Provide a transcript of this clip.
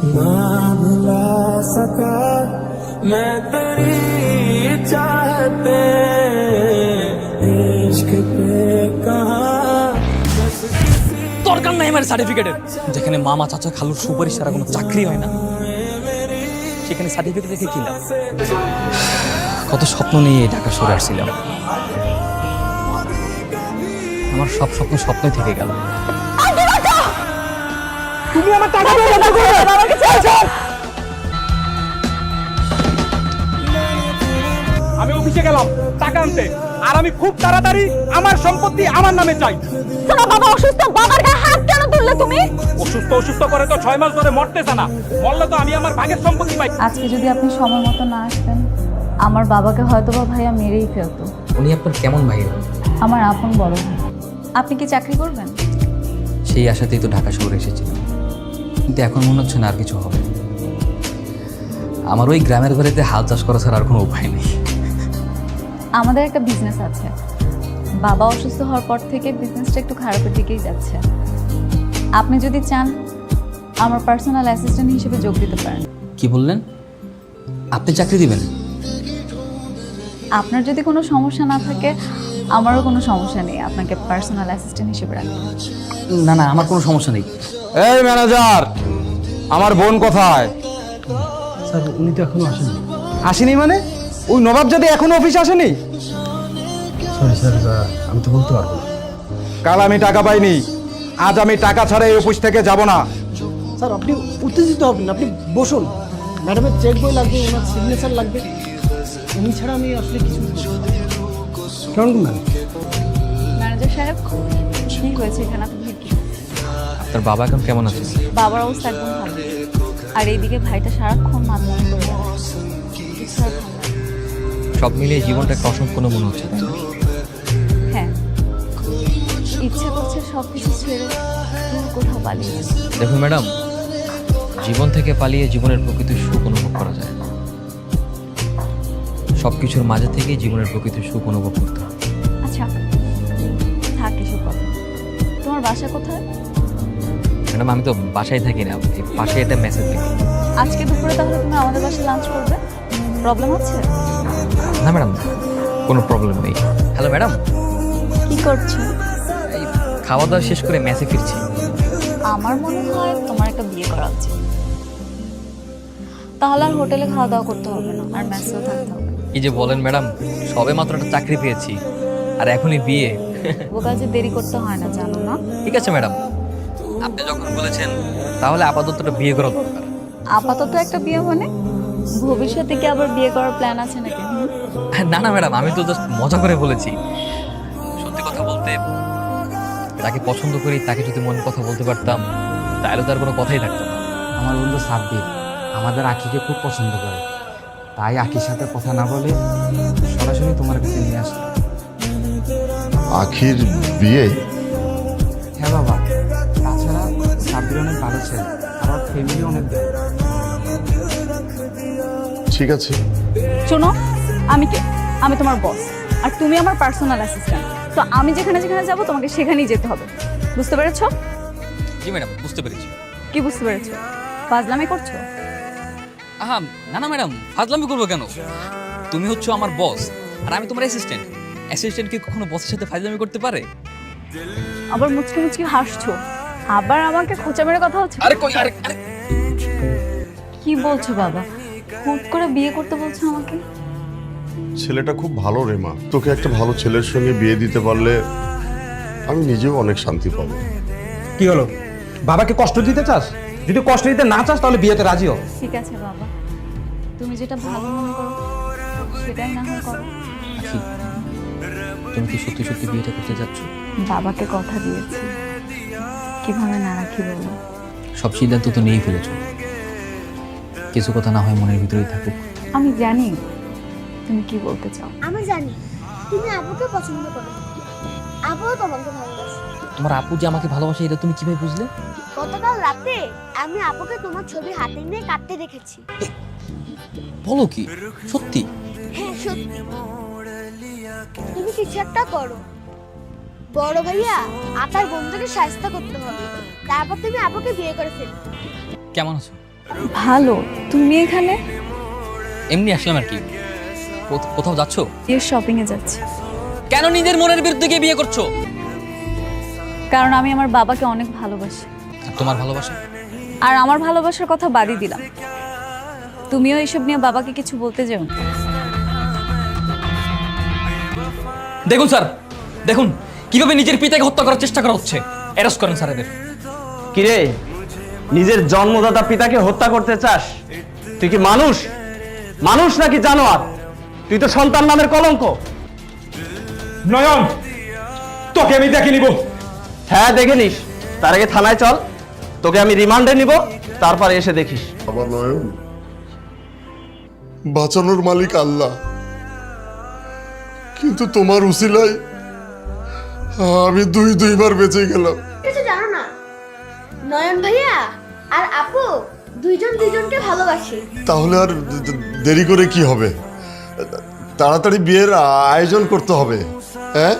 ना भुला सका मैं तेरी चाहते इश्क पे कहा দরকার নাই আমার সার্টিফিকেটের। যেখানে মামা চাচা খালুর সুপারিশ ছাড়া কোনো চাকরি হয় না, সেখানে সার্টিফিকেট রেখে কি লাভ? কত স্বপ্ন নিয়ে ঢাকা শহরে আসছিলাম, আমার সব স্বপ্ন স্বপ্নই থেকে গেল। তুমি আমার টাকা দিয়ে বন্ধ করো, আমাকে ছেড়ে দাও। আমি অফিসে গেলাম টাকা আনতে, আর আমি খুব তাড়াতাড়ি আমার সম্পত্তি আমার নামে চাই। শোনো, বাবা অসুস্থ, বাবার গায়ে হাত কেন তুললে তুমি? অসুস্থ করে তো 6 মাস ধরে মরতেছে না, মরলে তো আমি আমার ভাগের সম্পত্তি পাই। আজকে যদি আপনি সময় মতো না আসতেন, আমার বাবাকে হয়তোবা ভাইয়া মেরেই ফেলতো। উনি আপনার কেমন ভাই? আমার আপন বড় ভাই। আপনি কি চাকরি করবেন? সেই আশাতেই তো ঢাকা শহরে এসেছিলাম, কিন্তু এখন মনে হচ্ছে না আর কিছু হবে। আমার ওই গ্রামের বাড়িতে হাল চাষ করা ছাড়া আর কোনো উপায় নেই। আমাদের একটা বিজনেস আছে, বাবা অসুস্থ হওয়ার পর থেকে বিজনেসটা একটু খারাপের দিকেই যাচ্ছে। আপনি যদি চান, আমার পার্সোনাল অ্যাসিস্ট্যান্ট হিসেবে যোগ দিতে পারেন। কি বললেন? আপনি চাকরি দিবেন? আপনার যদি কোনো সমস্যা না থাকে, আমারও কোনো সমস্যা নেই আপনাকে পার্সোনাল অ্যাসিস্ট্যান্ট হিসেবে রাখতে। না না, আমার কোনো সমস্যা নেই। এই ম্যানেজার, আমার বোন কোথায়? স্যার উনি তো এখনো আসেনি। আসেনি মানে? ওই নবাব যদি এখনো অফিসে আসেনি? সরি স্যার, আমি তো বলতে পারবো না। কাল আমি টাকা পাইনি, আজ আমি টাকা ছাড়া এই অফিস থেকে যাব না। স্যার আপনি উত্তেজিত হবেন না, আপনি বসুন। ম্যাডামের চেক বই লাগবে, ওনার সিগনেচার লাগবে, উনি ছাড়া আমি আসলে কিছু কেমন ম্যাম? ম্যানেজার সাহেব, কি হয়েছে এখানে? আপনি কি? আপনার বাবা এখন কেমন আছে? বাবার অবস্থা একদম ভালো, আর এইদিকে ভাইটা সারাক্ষণ মাতলামি করে বেড়াচ্ছে। কিছু আর ভালো লাগে না। সব মিলিয়ে জীবনটা একটা অসম্পূর্ণ মনে হচ্ছে, তাই না? হ্যাঁ, ইচ্ছে করছে সব কিছু ছেড়ে দূর কোথাও পালিয়ে যেতে। দেখুন ম্যাডাম, জীবন থেকে পালিয়ে জীবনের প্রকৃত সুখ অনুভব করা যায় না। সব কিছুর মাঝে থেকেই জীবনের প্রকৃত সুখ অনুভব করতে হবে। আচ্ছা, থাক এসব কথা। তোমার বাসা কোথায়? ম্যাডাম আমি তো বাসায় থাকি না, এই পাশে একটা মেসেজ দেখি। আজকে দুপুরে তাহলে তুমি আমাদের বাসায় লাঞ্চ করবে? প্রবলেম হচ্ছে? না ম্যাডাম, কোনো প্রবলেম নেই। হ্যালো ম্যাডাম, কি করছো? এই খাওয়া দাওয়া শেষ করে মেসে ফিরছি। আমার মনে হয় তোমার একটা বিয়ে করা উচিত। তাহলে আর হোটেলে খাওয়া দাওয়া করতে হবে না, আর মেসেও থাকতে হবে না। কি যে বলেন ম্যাডাম, সবে মাত্র একটা চাকরি পেয়েছি, আর এখনই বিয়ে? ও কাজে দেরি করতে হয় না, জানো না? ঠিক আছে ম্যাডাম, আপনি যখন বলেছেন তাহলে আপাতত একটা বিয়ে করা দরকার। আপাতত একটা বিয়ে মানে ভবিষ্যতে কি আবার বিয়ে করার প্ল্যান আছে নাকি? না না ম্যাডাম, আমি তো জাস্ট মজা করে বলেছি। সত্যি কথা বলতে, যাকে পছন্দ করি তাকে যদি মনের কথা বলতে পারতাম, তাহলে তার কোনো কথাই থাকতো না। আমার বন্ধু সাব্বির আমাদের আখিকে খুব পছন্দ করে, তাই আখির সাথে কথা না বলে সরাসরি তোমার কাছে নিয়ে আসলাম। আখির বিয়ে? হ্যাঁ বাবা, তাছাড়া সাব্বির অনেক ভালো ছেলে, আর ওর ফ্যামিলি অনেক ভালো। ঠিক আছে। শোনো, আমি কে? আমি তোমার বস, আর তুমি আমার পার্সোনাল অ্যাসিস্ট্যান্ট। তো আমি যেখানে যেখানে যাব তোমাকে সেখানেই যেতে হবে, বুঝতে পেরেছো? জি ম্যাডাম, বুঝতে পেরেছি। কি বুঝতে পেরেছো? ফাজলামি করছো? আহা না না ম্যাডাম, ফাজলামি করবো কেন? তুমি হচ্ছে আমার বস, আর আমি তোমার অ্যাসিস্ট্যান্ট। অ্যাসিস্ট্যান্ট কি কখনো বসের সাথে ফাজলামি করতে পারে? আবার মুচকি মুচকি হাসছো, আবার আমাকে খোঁচা মেরে কথা হচ্ছে। আরে কই, আরে আরে কি বলছো বাবা? হুট করে বিয়ে করতে বলছো আমাকে? ছেলেটা খুব ভালো রে মা, তোকে একটা ভালো ছেলের সঙ্গে বিয়ে দিতে পারলে আমি নিজেও অনেক শান্তি পাবো। কি হলো, বাবাকে কষ্ট দিতে চাস? যদি কষ্ট দিতে না চাস তাহলে বিয়েতে রাজি হ। ঠিক আছে বাবা, তুমি যেটা ভালো মনে করো সেটাই না হয় করো। আখি, তুমি কি সত্যি সত্যি বিয়েটা করতে যাচ্ছ? বাবাকে কথা দিয়েছি, কিভাবে না রাখি বলো? সব সিদ্ধান্ত তো নিয়েই ফেলেছো, কিছু কথা না হয় মনের ভিতরেই থাকুক। আমি জানি তুমি কি বলতে চাও। আমি জানি তুমি আপুকে পছন্দ করো, আপুও তোমাকে ভালোবাসে। তোমার আপু যে আমাকে ভালোবাসে এটা তুমি কিভাবে বুঝলে? গতকাল রাতে আমি আপুকে তোমার ছবি হাতে নিয়ে কাটতে দেখেছি। বলো কি, সত্যি? হ্যাঁ সত্যি। তুমি কিছু একটা করো, বড় ভাইয়া আতার বন্ধুকে সাহায্য করতে হবে, তারপর তুমি আপুকে বিয়ে করে ফেলবে। কেমন আছো? ভালো, তুমি এখানে? এমনি আসলাম আর কি। কোথাও যাচ্ছ? বিয়ের শপিংয়ে যাচ্ছি। কেন নিজের মনের বিরুদ্ধে গিয়ে বিয়ে করছো? কারণ আমি আমার বাবাকে অনেক ভালোবাসি। আর তোমার ভালোবাসা? আর আমার ভালোবাসার কথা বাদই দিলাম, তুমিও এইসব নিয়ে বাবাকে কিছু বলতে যেও না। দেখুন স্যার, দেখুন কিভাবে নিজের পিতাকে হত্যা করার চেষ্টা করা হচ্ছে। অ্যারেস্ট করেন স্যার এদের। কিরে, নিজের জন্মদাতা পিতাকে হত্যা করতে চাস? তুই কি মানুষ? মানুষ নাকি জানোয়ার? তুই তো সন্তান নামের কলঙ্ক। নয়ন, তোকে আমি দেখে নিব। হ্যাঁ দেখে নিস, তার আগে থানায় চল, তোকে আমি রিমান্ডে নিব, তারপরে এসে দেখিস। আমার নয়ন, বাঁচানোর মালিক আল্লাহ, কিন্তু তোমার উসিলায় আমি দুইবার বেঁচে গেলাম। কিছু জানো না, নয়ন ভাইয়া আর আপু দুইজনকে ভালোবাসে। তাহলে আর দেরি করে কি হবে? তাড়াতাড়ি বিয়ের আয়োজন করতে হবে। হ্যাঁ,